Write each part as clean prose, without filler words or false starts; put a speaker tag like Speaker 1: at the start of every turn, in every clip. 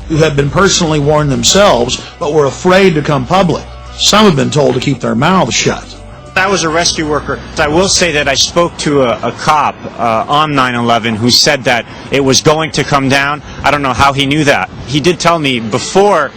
Speaker 1: who had been personally warned themselves but were afraid to come public. Some have been told to keep their mouths shut.
Speaker 2: I was a rescue worker. I will say that I spoke to a cop on 9/11 who said that it was going to come down. I don't know how he knew that. He did tell me before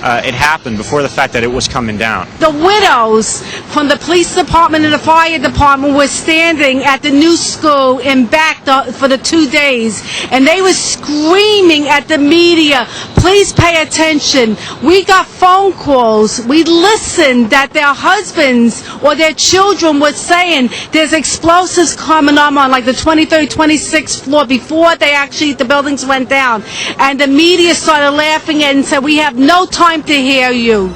Speaker 2: it happened, before the fact that it was coming down.
Speaker 3: The widows from the police department and the fire department were standing at the new school in back for the 2 days, and they were screaming at the media, please pay attention. We got phone calls. We listened that their husbands or their children were saying there's explosives coming on like the 23rd, 26th floor before the buildings went down. And the media started laughing and said, we have no time to hear you.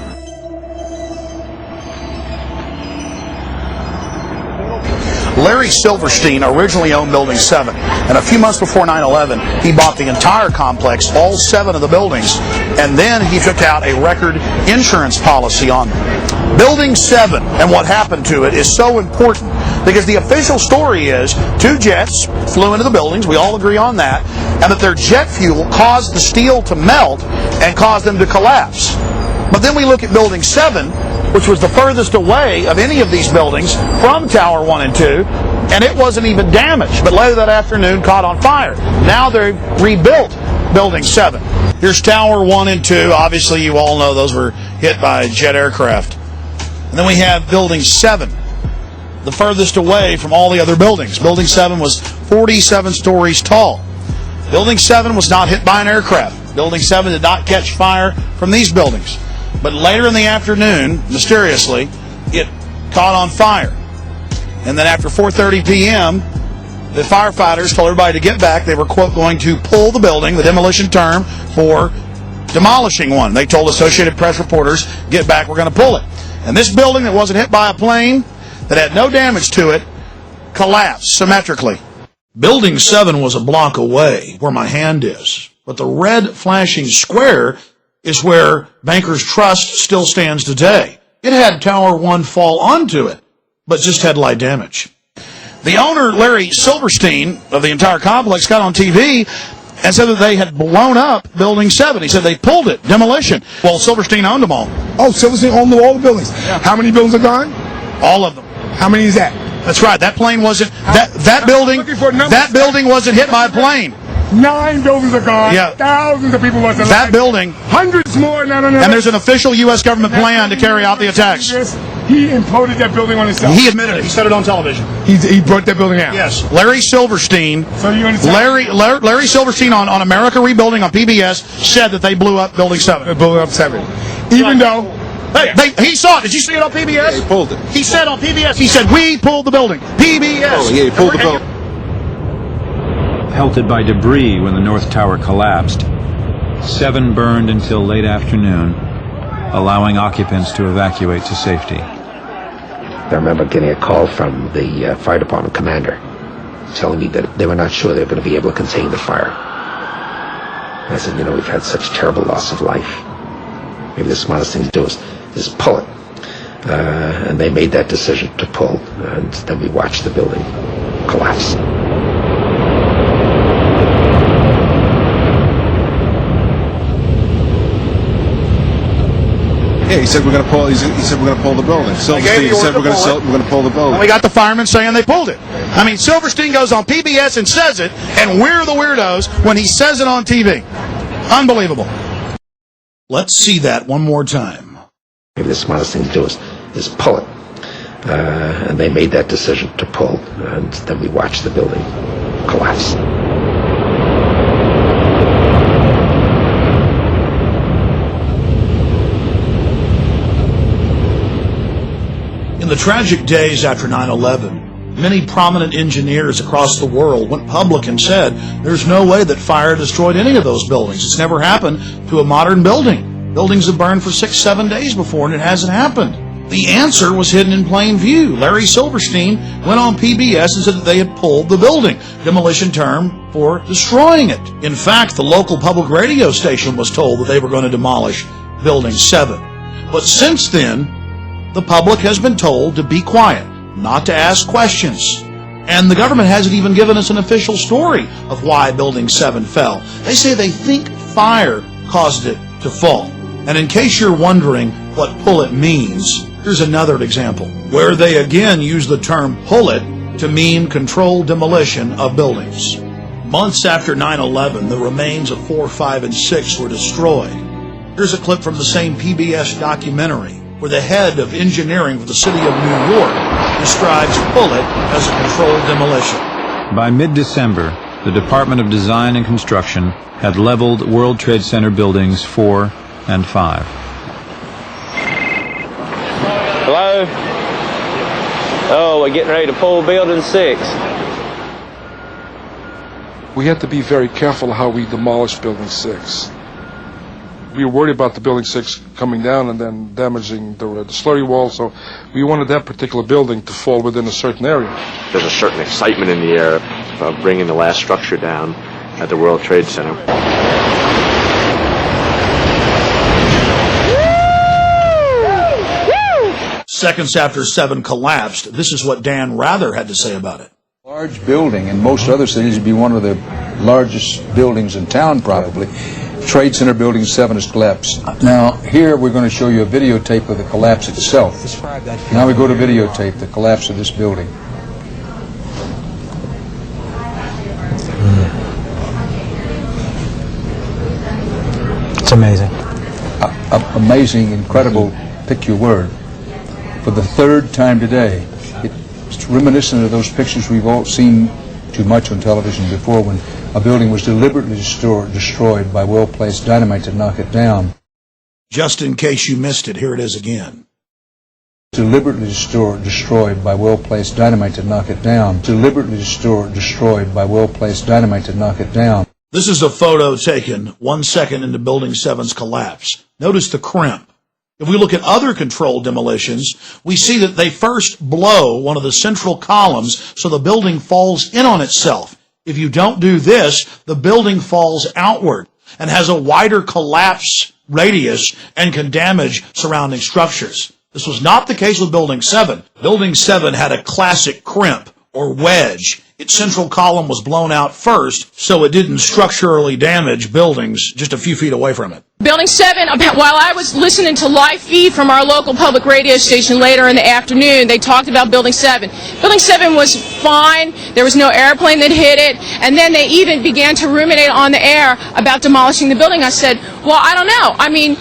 Speaker 1: Larry Silverstein originally owned Building 7, and a few months before 9/11, he bought the entire complex, all 7 of the buildings, and then he took out a record insurance policy on them. Building 7 and what happened to it is so important because the official story is 2 jets flew into the buildings, we all agree on that, and that their jet fuel caused the steel to melt and caused them to collapse. But then we look at Building 7, which was the furthest away of any of these buildings from Tower 1 and 2, and it wasn't even damaged, but later that afternoon caught on fire. Now they've rebuilt Building 7. Here's Tower 1 and 2. Obviously, you all know those were hit by jet aircraft. And then we have Building 7, the furthest away from all the other buildings. Building 7 was 47 stories tall. Building 7 was not hit by an aircraft. Building 7 did not catch fire from these buildings. But later in the afternoon, mysteriously, it caught on fire. And then after 4:30 p.m., the firefighters told everybody to get back. They were, quote, going to pull the building, the demolition term for demolishing one. They told Associated Press reporters, get back, we're going to pull it. And this building that wasn't hit by a plane, that had no damage to it, collapsed symmetrically. Building 7 was a block away where my hand is. But the red flashing square is where Bankers Trust still stands today. It had Tower 1 fall onto it, but just had light damage. The owner, Larry Silverstein, of the entire complex, got on TV and said that they had blown up Building 7. He said they pulled it, demolition. Well, Silverstein owned them all.
Speaker 4: Oh, Silverstein owned all the buildings.
Speaker 1: Yeah.
Speaker 4: How many buildings are gone?
Speaker 1: All of them.
Speaker 4: How many is that?
Speaker 1: That's right. That plane wasn't, that building wasn't hit by a plane.
Speaker 4: 9 buildings are gone.
Speaker 1: Yeah.
Speaker 4: Thousands of people lost their lives.
Speaker 1: That building.
Speaker 4: Hundreds more. No.
Speaker 1: And there's an official U.S. government plan to carry out the attacks.
Speaker 4: He imploded that building on himself.
Speaker 1: He admitted it. He said it on television.
Speaker 4: He brought that building out.
Speaker 1: Yes. Larry Silverstein.
Speaker 4: So you understand?
Speaker 1: Larry Silverstein on America Rebuilding on PBS said that they blew up Building 7.
Speaker 4: They blew up 7. Even though...
Speaker 1: He saw it. Did you see it on PBS?
Speaker 5: Yeah, he pulled it.
Speaker 1: He said on PBS, he said, we pulled the building. PBS.
Speaker 5: Oh, yeah, he pulled the building.
Speaker 6: Pelted by debris when the North Tower collapsed. 7 burned until late afternoon, allowing occupants to evacuate to safety.
Speaker 7: I remember getting a call from the fire department commander telling me that they were not sure they were going to be able to contain the fire. And I said, we've had such terrible loss of life. Maybe the smartest thing to do is pull it. And they made that decision to pull, and then we watched the building collapse.
Speaker 5: Yeah, he said we're going to pull. He said we're going to pull the building. Silverstein said we're going to pull the building.
Speaker 1: And we got the firemen saying they pulled it. I mean, Silverstein goes on PBS and says it, and we're the weirdos when he says it on TV. Unbelievable. Let's see that one more time.
Speaker 7: Maybe the smartest thing to do is pull it. And they made that decision to pull, and then we watched the building collapse.
Speaker 1: In the tragic days after 9/11, many prominent engineers across the world went public and said there's no way that fire destroyed any of those buildings. It's never happened to a modern building. Buildings have burned for 6-7 days before, and it hasn't happened. The answer was hidden in plain view. Larry Silverstein went on PBS and said that they had pulled the building, demolition term for destroying it. In fact, the local public radio station was told that they were going to demolish Building 7. But since then, the public has been told to be quiet, not to ask questions. And the government hasn't even given us an official story of why Building 7 fell. They say they think fire caused it to fall. And in case you're wondering what pull it means, here's another example, where they again use the term pull it to mean controlled demolition of buildings. Months after 9/11, the remains of 4, 5, and 6 were destroyed. Here's a clip from the same PBS documentary, where the head of engineering for the city of New York describes pull it as a controlled demolition.
Speaker 6: By mid-December, the Department of Design and Construction had leveled World Trade Center buildings 4 and 5.
Speaker 8: Hello? Oh, we're getting ready to pull building 6.
Speaker 9: We have to be very careful how we demolish building 6. We were worried about the building 6 coming down and then damaging the slurry wall, so we wanted that particular building to fall within a certain area.
Speaker 10: There's a certain excitement in the air of bringing the last structure down at the World Trade Center.
Speaker 1: Seconds after 7 collapsed, this is what Dan Rather had to say about it.
Speaker 11: Large building. In most other cities, it'd be one of the largest buildings in town, probably. Trade Center Building 7 has collapsed. Now, here we're going to show you a videotape of the collapse itself. Now we go to videotape, the collapse of this building.
Speaker 12: It's amazing.
Speaker 11: Amazing, incredible, pick your word. For the third time today, it's reminiscent of those pictures we've all seen too much on television before, when a building was deliberately destroyed by well-placed dynamite to knock it down.
Speaker 1: Just in case you missed it, here it is again.
Speaker 11: Deliberately destroyed by well-placed dynamite to knock it down. Deliberately destroyed by well-placed dynamite to knock it down.
Speaker 1: This is a photo taken 1 second into Building 7's collapse. Notice the crimp. If we look at other controlled demolitions, we see that they first blow one of the central columns so the building falls in on itself. If you don't do this, the building falls outward and has a wider collapse radius and can damage surrounding structures. This was not the case with Building 7. Building 7 had a classic crimp or wedge. Its central column was blown out first, so it didn't structurally damage buildings just a few feet away from it.
Speaker 13: Building 7, while I was listening to live feed from our local public radio station later in the afternoon, they talked about Building 7. Building 7 was fine. There was no airplane that hit it. And then they even began to ruminate on the air about demolishing the building. I said, well, I don't know. I mean,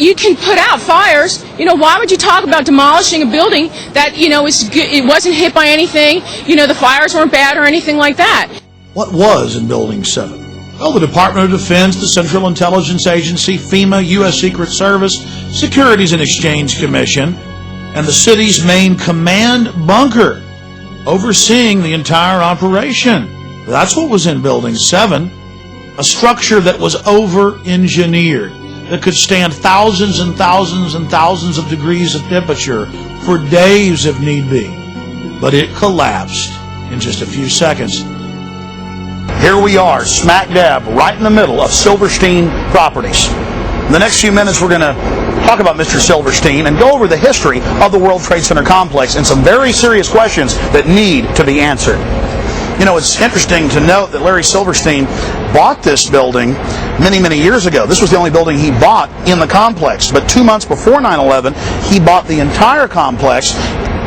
Speaker 13: you can put out fires. Why would you talk about demolishing a building that, it wasn't hit by anything? The fires weren't bad or anything like that.
Speaker 1: What was in Building 7? Well, the Department of Defense, the Central Intelligence Agency, FEMA, U.S. Secret Service, Securities and Exchange Commission, and the city's main command bunker, overseeing the entire operation. That's what was in Building 7, a structure that was over-engineered, that could stand thousands and thousands and thousands of degrees of temperature for days if need be. But it collapsed in just a few seconds. Here we are, smack dab, right in the middle of Silverstein Properties. In the next few minutes, we're going to talk about Mr. Silverstein and go over the history of the World Trade Center complex and some very serious questions that need to be answered. It's interesting to note that Larry Silverstein bought this building many, many years ago. This was the only building he bought in the complex. But 2 months before 9/11, he bought the entire complex,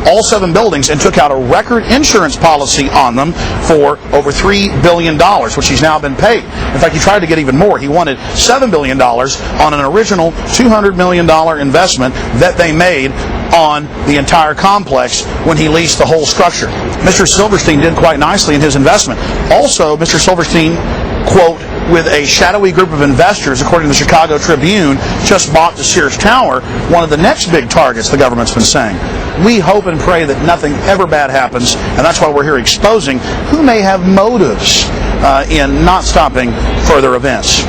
Speaker 1: all 7 buildings, and took out a record insurance policy on them for over $3 billion, which he's now been paid. In fact, he tried to get even more. He wanted $7 billion on an original $200 million investment that they made on the entire complex when he leased the whole structure. Mr. Silverstein did quite nicely in his investment. Also, Mr. Silverstein, quote, with a shadowy group of investors, according to the Chicago Tribune, just bought the Sears Tower, one of the next big targets the government's been saying. We hope and pray that nothing ever bad happens, and that's why we're here exposing who may have motives in not stopping further events.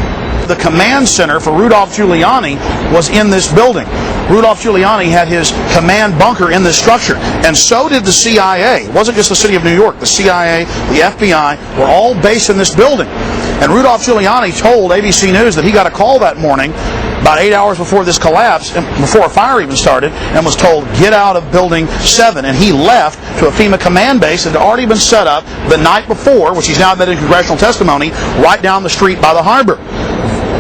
Speaker 1: The command center for Rudolph Giuliani was in this building. Rudolph Giuliani had his command bunker in this structure, and so did the CIA. It wasn't just the city of New York. The CIA, the FBI were all based in this building. And Rudolph Giuliani told ABC News that he got a call that morning, about 8 hours before this collapse, before a fire even started, and was told, get out of Building 7. And he left to a FEMA command base that had already been set up the night before, which he's now admitted in congressional testimony, right down the street by the harbor.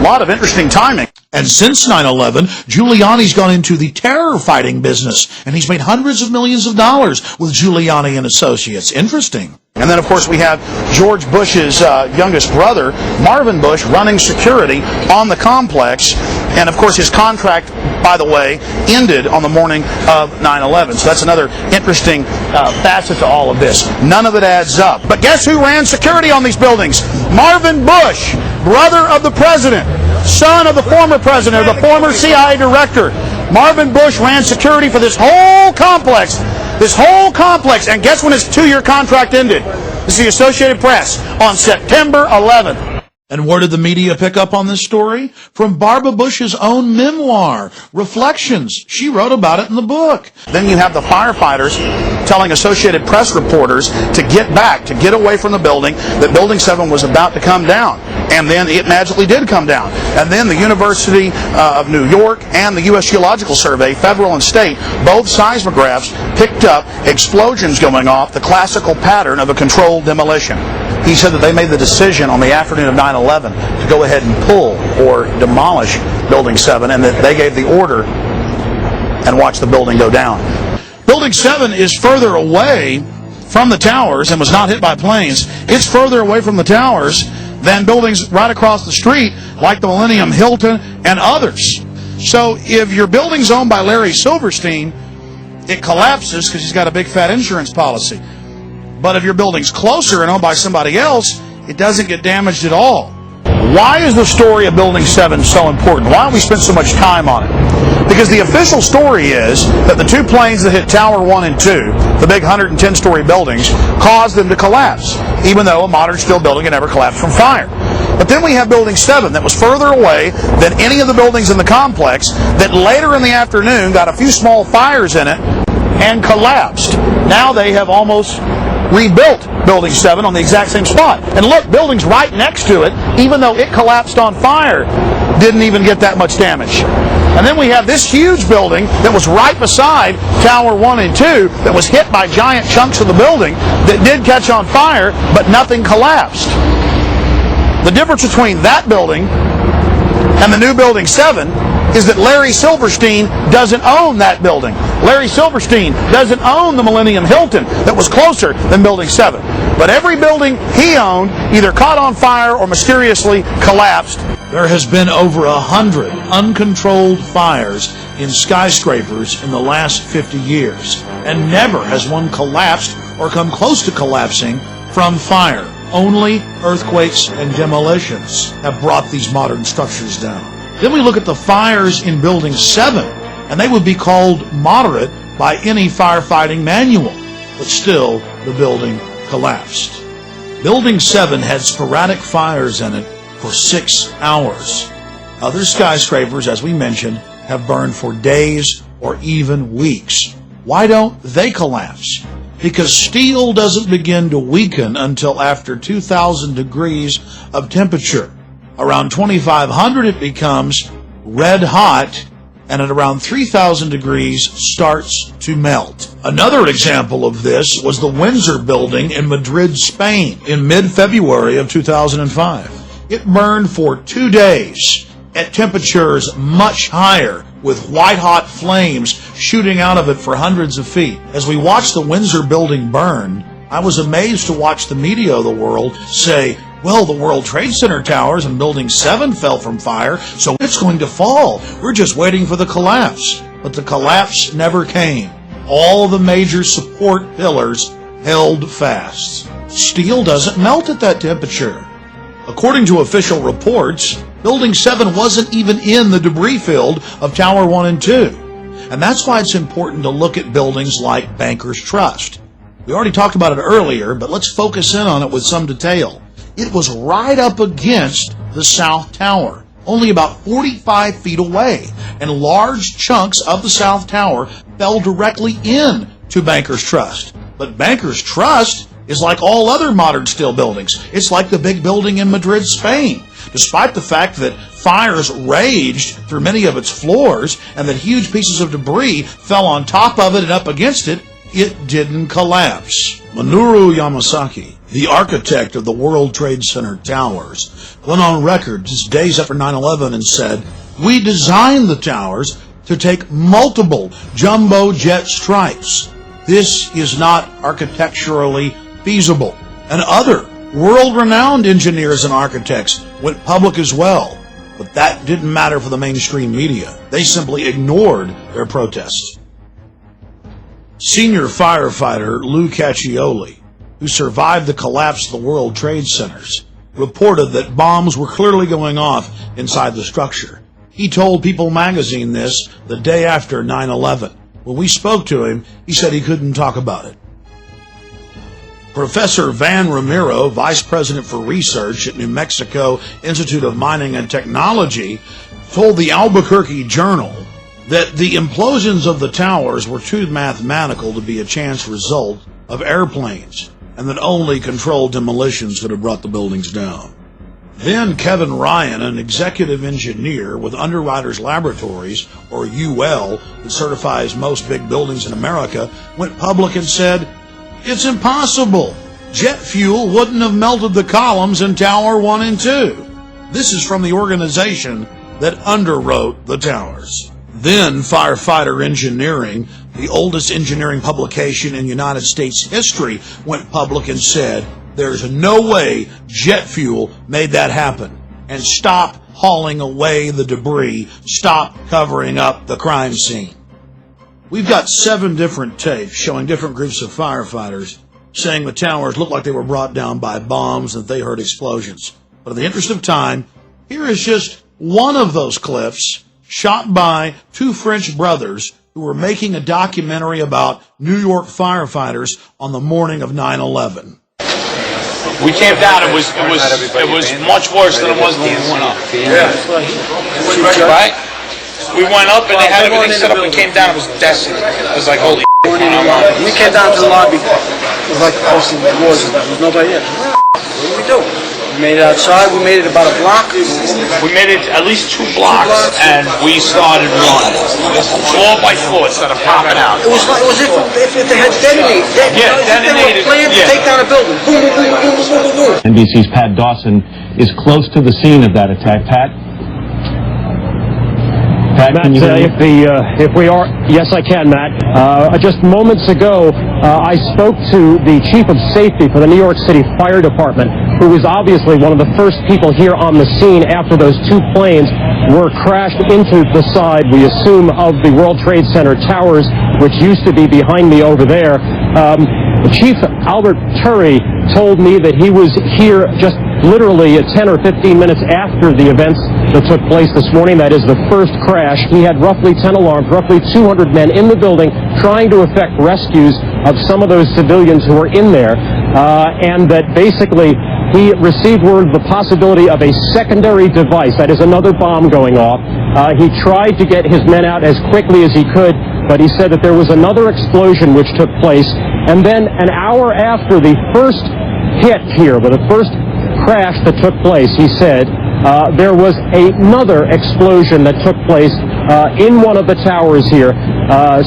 Speaker 1: A lot of interesting timing.
Speaker 14: And since 9/11, Giuliani's gone into the terror fighting business, and he's made hundreds of millions of dollars with Giuliani and Associates. Interesting.
Speaker 1: And then, of course, we have George Bush's youngest brother, Marvin Bush, running security on the complex. And, of course, his contract, by the way, ended on the morning of 9/11. So that's another interesting facet to all of this. None of it adds up. But guess who ran security on these buildings? Marvin Bush, brother of the president, son of the former president, or the former CIA director. Marvin Bush ran security for this whole complex. This whole complex. And guess when his 2-year contract ended? This is the Associated Press on September 11th.
Speaker 14: And where did the media pick up on this story? From Barbara Bush's own memoir, Reflections. She wrote about it in the book.
Speaker 1: Then you have the firefighters telling Associated Press reporters to get back, to get away from the building, that Building 7 was about to come down. And then it magically did come down. And then the University of New York and the U.S. Geological Survey, federal and state, both seismographs picked up explosions going off, the classical pattern of a controlled demolition. He said that they made the decision on the afternoon of 9/11 to go ahead and pull or demolish Building 7, and that they gave the order and watched the building go down.
Speaker 14: Building 7 is further away from the towers and was not hit by planes. It's further away from the towers than buildings right across the street like the Millennium Hilton and others. So if your building's owned by Larry Silverstein, it collapses because he's got a big fat insurance policy. But if your building's closer and owned by somebody else, it doesn't get damaged at all.
Speaker 1: Why is the story of Building 7 so important? Why don't we spend so much time on it? Because the official story is that the 2 planes that hit Tower 1 and 2, the big 110-story buildings, caused them to collapse, even though a modern steel building had never collapsed from fire. But then we have Building 7 that was further away than any of the buildings in the complex that later in the afternoon got a few small fires in it and collapsed. Now they have almost rebuilt Building 7 on the exact same spot. And look, buildings right next to it, even though it collapsed on fire, didn't even get that much damage. And then we have this huge building that was right beside Tower 1 and 2 that was hit by giant chunks of the building that did catch on fire, but nothing collapsed. The difference between that building and the new Building 7 is that Larry Silverstein doesn't own that building. Larry Silverstein doesn't own the Millennium Hilton that was closer than Building 7. But every building he owned either caught on fire or mysteriously collapsed.
Speaker 14: There has been over 100 uncontrolled fires in skyscrapers in the last 50 years, and never has one collapsed or come close to collapsing from fire. Only earthquakes and demolitions have brought these modern structures down. Then we look at the fires in Building 7, and they would be called moderate by any firefighting manual, but still the building collapsed. Building 7 had sporadic fires in it for 6 hours. Other skyscrapers, as we mentioned, have burned for days or even weeks. Why don't they collapse? Because steel doesn't begin to weaken until after 2,000 degrees of temperature. Around 2,500 it becomes red hot, and at around 3,000 degrees starts to melt. Another example of this was the Windsor building in Madrid, Spain in mid-February of 2005. It burned for 2 days at temperatures much higher, with white-hot flames shooting out of it for hundreds of feet. As we watched the Windsor building burn, I was amazed to watch the media of the world say, well, the World Trade Center towers and Building 7 fell from fire, so it's going to fall. We're just waiting for the collapse. But the collapse never came. All the major support pillars held fast. Steel doesn't melt at that temperature. According to official reports, Building 7 wasn't even in the debris field of Tower 1 and 2. And that's why it's important to look at buildings like Bankers Trust. We already talked about it earlier, but let's focus in on it with some detail. It was right up against the South Tower, only about 45 feet away, and large chunks of the South Tower fell directly into Bankers Trust. But Bankers Trust is like all other modern steel buildings. It's like the big building in Madrid, Spain. Despite the fact that fires raged through many of its floors and that huge pieces of debris fell on top of it and up against it, it didn't collapse. Minoru Yamasaki, the architect of the World Trade Center towers, went on record just days after 9/11 and said, "We designed the towers to take multiple jumbo jet strikes. This is not architecturally feasible." And other world-renowned engineers and architects went public as well. But that didn't matter for the mainstream media. They simply ignored their protests. Senior firefighter Lou Caccioli, who survived the collapse of the World Trade Centers, reported that bombs were clearly going off inside the structure. He told People magazine this the day after 9/11. When we spoke to him, he said he couldn't talk about it. Professor Van Ramiro, Vice President for Research at New Mexico Institute of Mining and Technology, told the Albuquerque Journal that the implosions of the towers were too mathematical to be a chance result of airplanes, and that only controlled demolitions could have brought the buildings down. Then Kevin Ryan, an executive engineer with Underwriters Laboratories, or UL, that certifies most big buildings in America, went public and said, "It's impossible. Jet fuel wouldn't have melted the columns in Tower 1 and 2. This is from the organization that underwrote the towers. Then Firefighter Engineering, the oldest engineering publication in United States history, went public and said, "There's no way jet fuel made that happen. And stop hauling away the debris. Stop covering up the crime scene." We've got 7 different tapes showing different groups of firefighters saying the towers looked like they were brought down by bombs and they heard explosions. But in the interest of time, here is just one of those clips shot by 2 French brothers who were making a documentary about New York firefighters on the morning of 9/11.
Speaker 15: We came down. It was much worse than it was when we went up. Yeah. Right? We went up and they had everything set up and came down. It was desolate. It was like, holy.
Speaker 16: We came down to the lobby. It was like posting the wars. There was nobody there. What did we do? We made it outside. We made it about a block.
Speaker 15: We made it at least 2 blocks, and we started running. Floor by floor instead of popping out.
Speaker 16: It was like if they had detonated. They were planned to take down a building. Boom, boom, boom, boom, boom, boom, boom.
Speaker 17: NBC's Pat Dawson is close to the scene of that attack. Pat?
Speaker 18: Matt, if we are, yes, I can, Matt. Just moments ago, I spoke to the chief of safety for the New York City Fire Department, who was obviously one of the first people here on the scene after those 2 planes were crashed into the side, we assume, of the World Trade Center towers, which used to be behind me over there. Chief Albert Turry told me that he was here just literally 10 or 15 minutes after the events that took place this morning. That is the first crash. He had roughly 10 alarms, roughly 200 men in the building trying to effect rescues of some of those civilians who were in there, and that basically he received word of the possibility of a secondary device, that is another bomb going off. He tried to get his men out as quickly as he could, but he said that there was another explosion which took place, and then an hour after the first hit here, with the first crash that took place, he said, there was another explosion that took place in one of the towers here.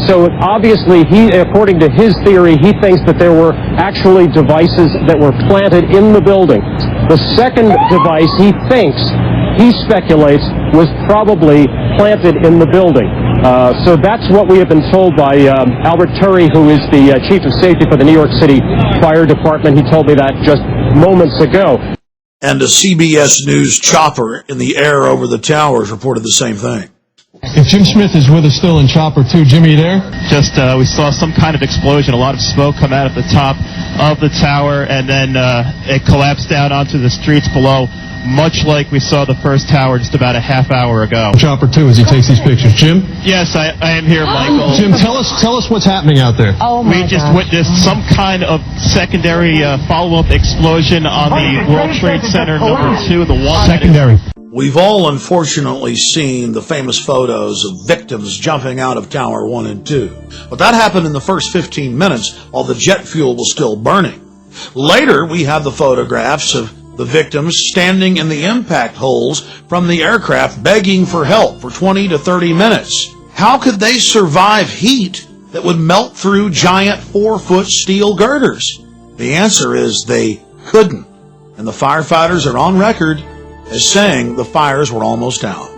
Speaker 18: So obviously, according to his theory, he thinks that there were actually devices that were planted in the building. The second device he speculates, was probably planted in the building. So that's what we have been told by Albert Turry, who is the chief of safety for the New York City Fire Department. He told me that just moments ago.
Speaker 14: And a CBS News chopper in the air over the towers reported the same thing.
Speaker 19: If Jim Smith is with us still in chopper 2, Jimmy, you there?
Speaker 20: Just, we saw some kind of explosion, a lot of smoke come out at the top of the tower, and then it collapsed down onto the streets below, much like we saw the first tower just about a half hour ago.
Speaker 19: Chopper 2 as he takes these pictures. Jim?
Speaker 20: Yes, I am here, Michael.
Speaker 19: Jim, tell us what's happening out there.
Speaker 20: We just witnessed some kind of secondary follow-up explosion on the World Trade Center #2, the one.
Speaker 19: Secondary.
Speaker 14: We've all unfortunately seen the famous photos of victims jumping out of Tower 1 and 2. But that happened in the first 15 minutes while the jet fuel was still burning. Later, we have the photographs of the victims standing in the impact holes from the aircraft begging for help for 20 to 30 minutes. How could they survive heat that would melt through giant 4-foot steel girders? The answer is they couldn't. And the firefighters are on record as saying the fires were almost out.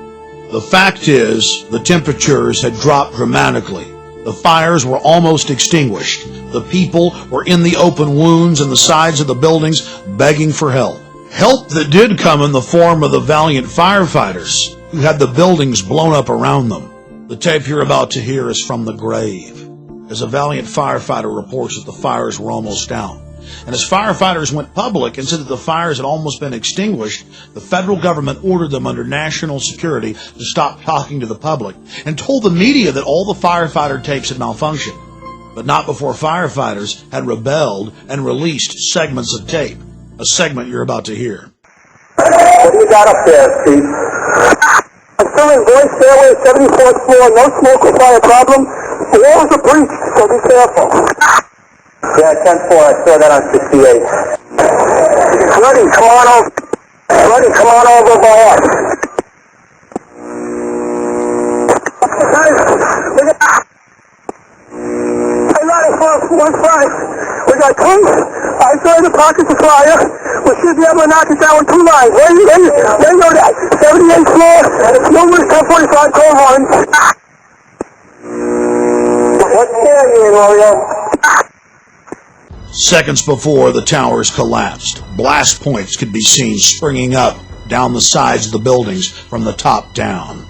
Speaker 14: The fact is, the temperatures had dropped dramatically. The fires were almost extinguished. The people were in the open wounds in the sides of the buildings begging for help. Help that did come in the form of the valiant firefighters who had the buildings blown up around them. The tape you're about to hear is from the grave, as a valiant firefighter reports that the fires were almost out. And as firefighters went public and said that the fires had almost been extinguished, the federal government ordered them under national security to stop talking to the public and told the media that all the firefighter tapes had malfunctioned, but not before firefighters had rebelled and released segments of tape, a segment you're about to hear.
Speaker 21: What do you got up there, Chief? I'm still in voice stairway, 74th floor, no smoke or fire problem. The walls are breached, so be careful. Yeah, 10-4, I saw that on 68. Freddie, come on over. Freddie, come on over by us. Guys, look at that. Hey, Larry, 415. We got police. I saw the pockets of fire. We should be able to knock it down with 2 lines. Where you know that? 78th floor, numerous 1045 call lines. What scared you, Mario?
Speaker 14: Seconds before the towers collapsed, blast points could be seen springing up down the sides of the buildings from the top down.